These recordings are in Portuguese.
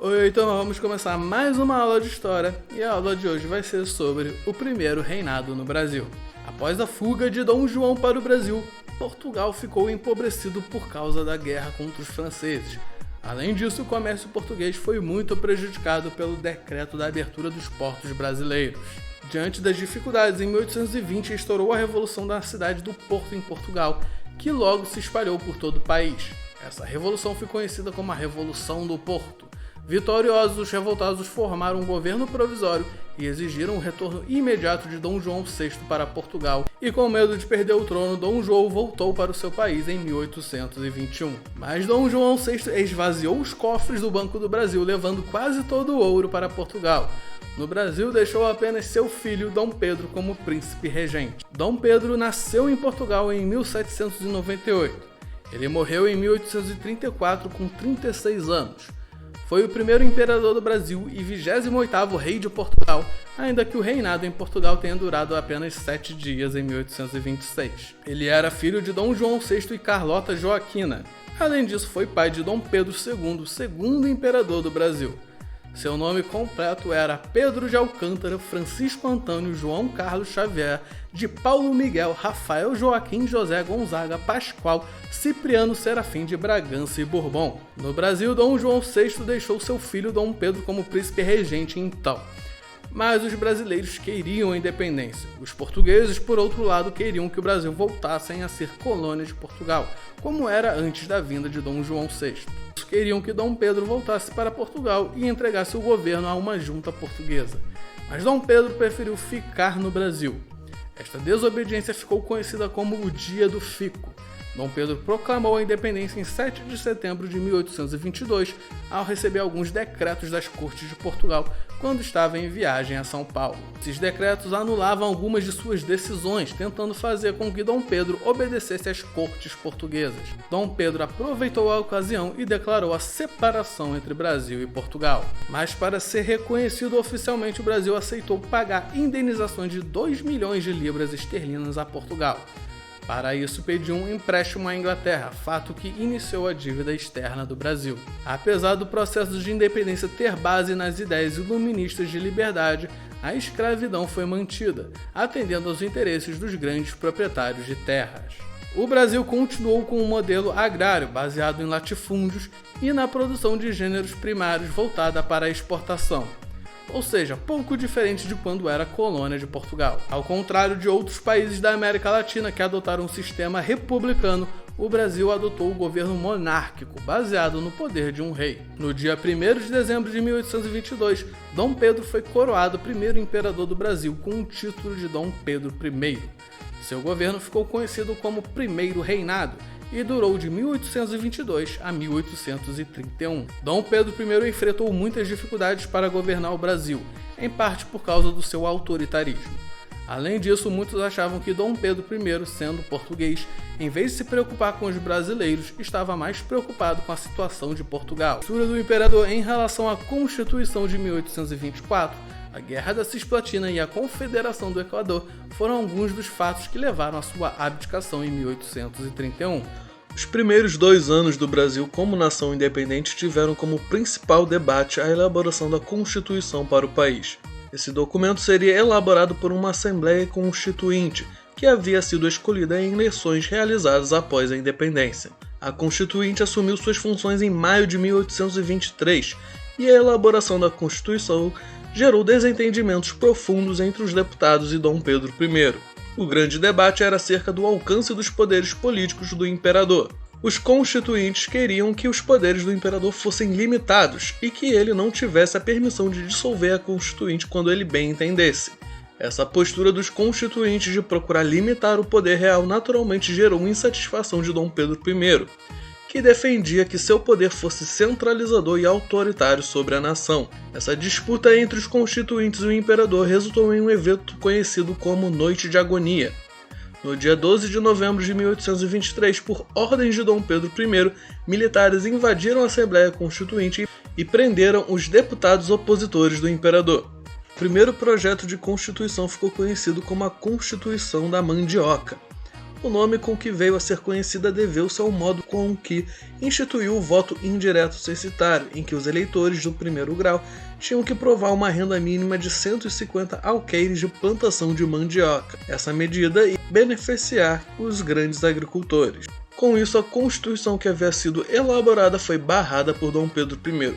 Oi, então vamos começar mais uma aula de história e a aula de hoje vai ser sobre o primeiro reinado no Brasil. Após a fuga de Dom João para o Brasil, Portugal ficou empobrecido por causa da guerra contra os franceses. Além disso, o comércio português foi muito prejudicado pelo decreto da abertura dos portos brasileiros. Diante das dificuldades, em 1820 estourou a Revolução da cidade do Porto em Portugal, que logo se espalhou por todo o país. Essa revolução foi conhecida como a Revolução do Porto. Vitoriosos, os revoltados formaram um governo provisório e exigiram o retorno imediato de Dom João VI para Portugal, e com medo de perder o trono, Dom João voltou para o seu país em 1821. Mas Dom João VI esvaziou os cofres do Banco do Brasil, levando quase todo o ouro para Portugal. No Brasil, deixou apenas seu filho, Dom Pedro, como príncipe regente. Dom Pedro nasceu em Portugal em 1798. Ele morreu em 1834 com 36 anos. Foi o primeiro imperador do Brasil e 28º rei de Portugal, ainda que o reinado em Portugal tenha durado apenas 7 dias em 1826. Ele era filho de Dom João VI e Carlota Joaquina. Além disso, foi pai de Dom Pedro II, segundo imperador do Brasil. Seu nome completo era Pedro de Alcântara, Francisco Antônio João Carlos Xavier, de Paulo Miguel, Rafael Joaquim José Gonzaga Pascoal, Cipriano Serafim de Bragança e Bourbon. No Brasil, Dom João VI deixou seu filho Dom Pedro como príncipe regente então. Mas os brasileiros queriam a independência. Os portugueses, por outro lado, queriam que o Brasil voltasse a ser colônia de Portugal, como era antes da vinda de Dom João VI. Eles queriam que Dom Pedro voltasse para Portugal e entregasse o governo a uma junta portuguesa. Mas Dom Pedro preferiu ficar no Brasil. Esta desobediência ficou conhecida como o Dia do Fico. Dom Pedro proclamou a independência em 7 de setembro de 1822, ao receber alguns decretos das Cortes de Portugal quando estava em viagem a São Paulo. Esses decretos anulavam algumas de suas decisões, tentando fazer com que Dom Pedro obedecesse às Cortes portuguesas. Dom Pedro aproveitou a ocasião e declarou a separação entre Brasil e Portugal. Mas para ser reconhecido oficialmente, o Brasil aceitou pagar indenizações de 2 milhões de libras esterlinas a Portugal. Para isso, pediu um empréstimo à Inglaterra, fato que iniciou a dívida externa do Brasil. Apesar do processo de independência ter base nas ideias iluministas de liberdade, a escravidão foi mantida, atendendo aos interesses dos grandes proprietários de terras. O Brasil continuou com um modelo agrário baseado em latifúndios e na produção de gêneros primários voltada para a exportação. Ou seja, pouco diferente de quando era colônia de Portugal. Ao contrário de outros países da América Latina que adotaram um sistema republicano, o Brasil adotou o governo monárquico, baseado no poder de um rei. No dia 1º de dezembro de 1822, Dom Pedro foi coroado primeiro imperador do Brasil com o título de Dom Pedro I. Seu governo ficou conhecido como Primeiro Reinado e durou de 1822 a 1831. Dom Pedro I enfrentou muitas dificuldades para governar o Brasil, em parte por causa do seu autoritarismo. Além disso, muitos achavam que Dom Pedro I, sendo português, em vez de se preocupar com os brasileiros, estava mais preocupado com a situação de Portugal. A postura do imperador em relação à Constituição de 1824, a Guerra da Cisplatina e a Confederação do Equador foram alguns dos fatos que levaram à sua abdicação em 1831. Os primeiros 2 anos do Brasil como nação independente tiveram como principal debate a elaboração da Constituição para o país. Esse documento seria elaborado por uma Assembleia Constituinte, que havia sido escolhida em eleições realizadas após a independência. A Constituinte assumiu suas funções em maio de 1823, e a elaboração da Constituição gerou desentendimentos profundos entre os deputados e Dom Pedro I. O grande debate era acerca do alcance dos poderes políticos do imperador. Os constituintes queriam que os poderes do imperador fossem limitados e que ele não tivesse a permissão de dissolver a Constituinte quando ele bem entendesse. Essa postura dos constituintes de procurar limitar o poder real naturalmente gerou insatisfação de Dom Pedro I, que defendia que seu poder fosse centralizador e autoritário sobre a nação. Essa disputa entre os constituintes e o imperador resultou em um evento conhecido como Noite de Agonia. No dia 12 de novembro de 1823, por ordens de Dom Pedro I, militares invadiram a Assembleia Constituinte e prenderam os deputados opositores do imperador. O primeiro projeto de Constituição ficou conhecido como a Constituição da Mandioca. O nome com que veio a ser conhecida deveu-se ao modo com que instituiu o voto indireto censitário, em que os eleitores do primeiro grau tinham que provar uma renda mínima de 150 alqueires de plantação de mandioca. Essa medida ia beneficiar os grandes agricultores. Com isso, a Constituição que havia sido elaborada foi barrada por Dom Pedro I.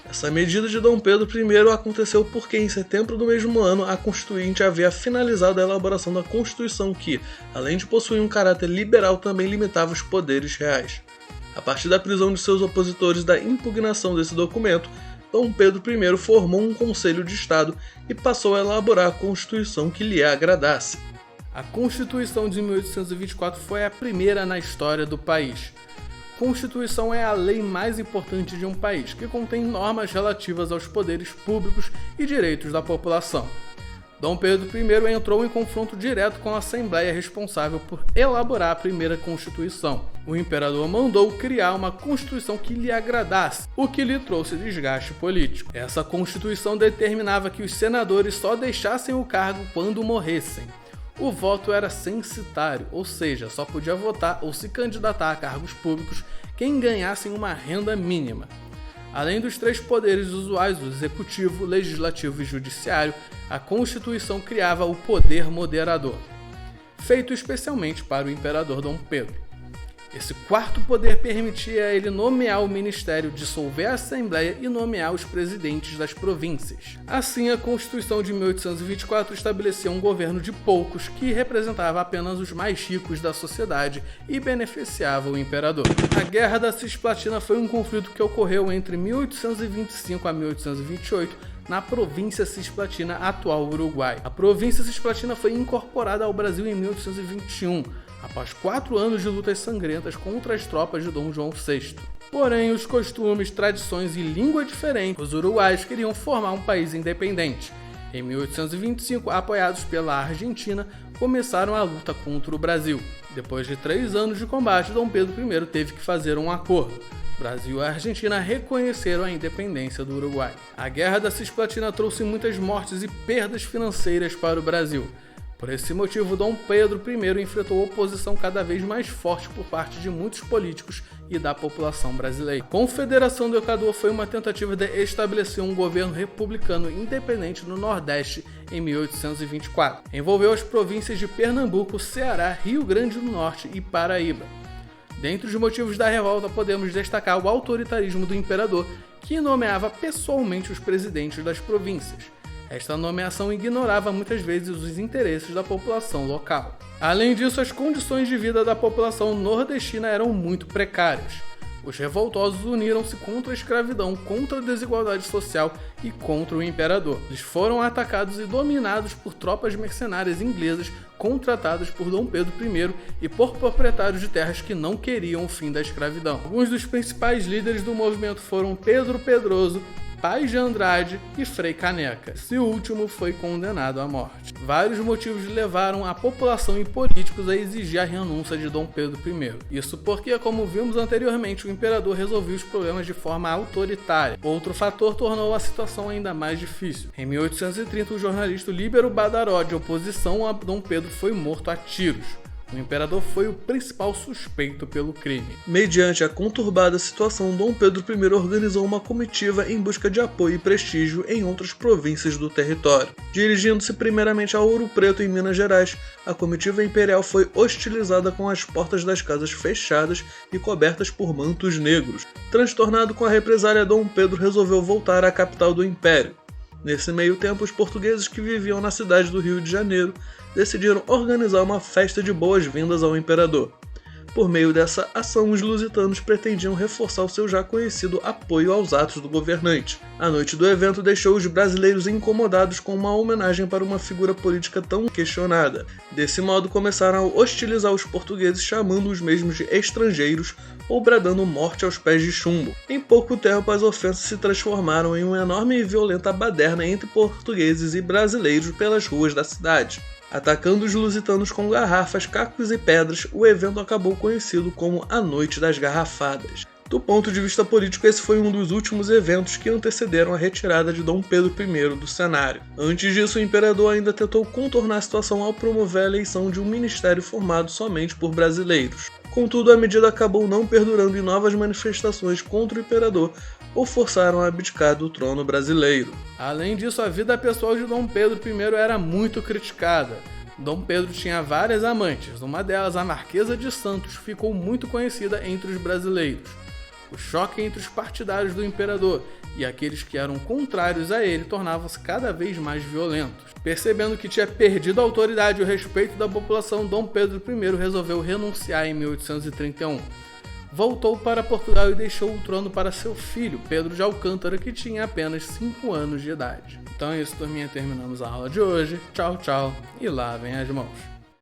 Essa medida de Dom Pedro I aconteceu porque, em setembro do mesmo ano, a Constituinte havia finalizado a elaboração da Constituição que, além de possuir um caráter liberal, também limitava os poderes reais. A partir da prisão de seus opositores e da impugnação desse documento, Dom Pedro I formou um Conselho de Estado e passou a elaborar a Constituição que lhe agradasse. A Constituição de 1824 foi a primeira na história do país. Constituição é a lei mais importante de um país, que contém normas relativas aos poderes públicos e direitos da população. Dom Pedro I entrou em confronto direto com a Assembleia responsável por elaborar a primeira Constituição. O imperador mandou criar uma Constituição que lhe agradasse, o que lhe trouxe desgaste político. Essa Constituição determinava que os senadores só deixassem o cargo quando morressem. O voto era censitário, ou seja, só podia votar ou se candidatar a cargos públicos quem ganhasse uma renda mínima. Além dos três poderes usuais, o executivo, legislativo e judiciário, a Constituição criava o poder moderador, feito especialmente para o imperador Dom Pedro. Esse quarto poder permitia a ele nomear o ministério, dissolver a Assembleia e nomear os presidentes das províncias. Assim, a Constituição de 1824 estabelecia um governo de poucos que representava apenas os mais ricos da sociedade e beneficiava o imperador. A Guerra da Cisplatina foi um conflito que ocorreu entre 1825 a 1828 na província Cisplatina, atual Uruguai. A província Cisplatina foi incorporada ao Brasil em 1821, após 4 anos de lutas sangrentas contra as tropas de Dom João VI. Porém, os costumes, tradições e língua diferentes, os uruguaios queriam formar um país independente. Em 1825, apoiados pela Argentina, começaram a luta contra o Brasil. Depois de 3 anos de combate, Dom Pedro I teve que fazer um acordo. Brasil e Argentina reconheceram a independência do Uruguai. A Guerra da Cisplatina trouxe muitas mortes e perdas financeiras para o Brasil. Por esse motivo, Dom Pedro I enfrentou oposição cada vez mais forte por parte de muitos políticos e da população brasileira. A Confederação do Equador foi uma tentativa de estabelecer um governo republicano independente no Nordeste em 1824. Envolveu as províncias de Pernambuco, Ceará, Rio Grande do Norte e Paraíba. Dentre os motivos da revolta, podemos destacar o autoritarismo do imperador, que nomeava pessoalmente os presidentes das províncias. Esta nomeação ignorava muitas vezes os interesses da população local. Além disso, as condições de vida da população nordestina eram muito precárias. Os revoltosos uniram-se contra a escravidão, contra a desigualdade social e contra o imperador. Eles foram atacados e dominados por tropas mercenárias inglesas contratadas por Dom Pedro I e por proprietários de terras que não queriam o fim da escravidão. Alguns dos principais líderes do movimento foram Pedro Pedroso, Paz de Andrade e Frei Caneca. Esse último foi condenado à morte. Vários motivos levaram a população e políticos a exigir a renúncia de Dom Pedro I. Isso porque, como vimos anteriormente, o imperador resolveu os problemas de forma autoritária. Outro fator tornou a situação ainda mais difícil. Em 1830, o jornalista Líbero Badaró, de oposição a Dom Pedro, foi morto a tiros. O imperador foi o principal suspeito pelo crime. Mediante a conturbada situação, Dom Pedro I organizou uma comitiva em busca de apoio e prestígio em outras províncias do território. Dirigindo-se primeiramente a Ouro Preto, em Minas Gerais, a comitiva imperial foi hostilizada com as portas das casas fechadas e cobertas por mantos negros. Transtornado com a represália, Dom Pedro resolveu voltar à capital do império. Nesse meio tempo, os portugueses que viviam na cidade do Rio de Janeiro decidiram organizar uma festa de boas-vindas ao imperador. Por meio dessa ação, os lusitanos pretendiam reforçar o seu já conhecido apoio aos atos do governante. A noite do evento deixou os brasileiros incomodados com uma homenagem para uma figura política tão questionada. Desse modo, começaram a hostilizar os portugueses, chamando os mesmos de estrangeiros ou bradando morte aos pés de chumbo. Em pouco tempo, as ofensas se transformaram em uma enorme e violenta baderna entre portugueses e brasileiros pelas ruas da cidade. Atacando os lusitanos com garrafas, cacos e pedras, o evento acabou conhecido como a Noite das Garrafadas. Do ponto de vista político, esse foi um dos últimos eventos que antecederam a retirada de Dom Pedro I do cenário. Antes disso, o imperador ainda tentou contornar a situação ao promover a eleição de um ministério formado somente por brasileiros. Contudo, a medida acabou não perdurando e novas manifestações contra o imperador o forçaram a abdicar do trono brasileiro. Além disso, a vida pessoal de Dom Pedro I era muito criticada. Dom Pedro tinha várias amantes, uma delas, a Marquesa de Santos, ficou muito conhecida entre os brasileiros. O choque entre os partidários do imperador e aqueles que eram contrários a ele tornavam-se cada vez mais violentos. Percebendo que tinha perdido a autoridade e o respeito da população, Dom Pedro I resolveu renunciar em 1831. Voltou para Portugal e deixou o trono para seu filho, Pedro de Alcântara, que tinha apenas 5 anos de idade. Então é isso, turminha, terminamos a aula de hoje. Tchau, tchau e lavem as mãos.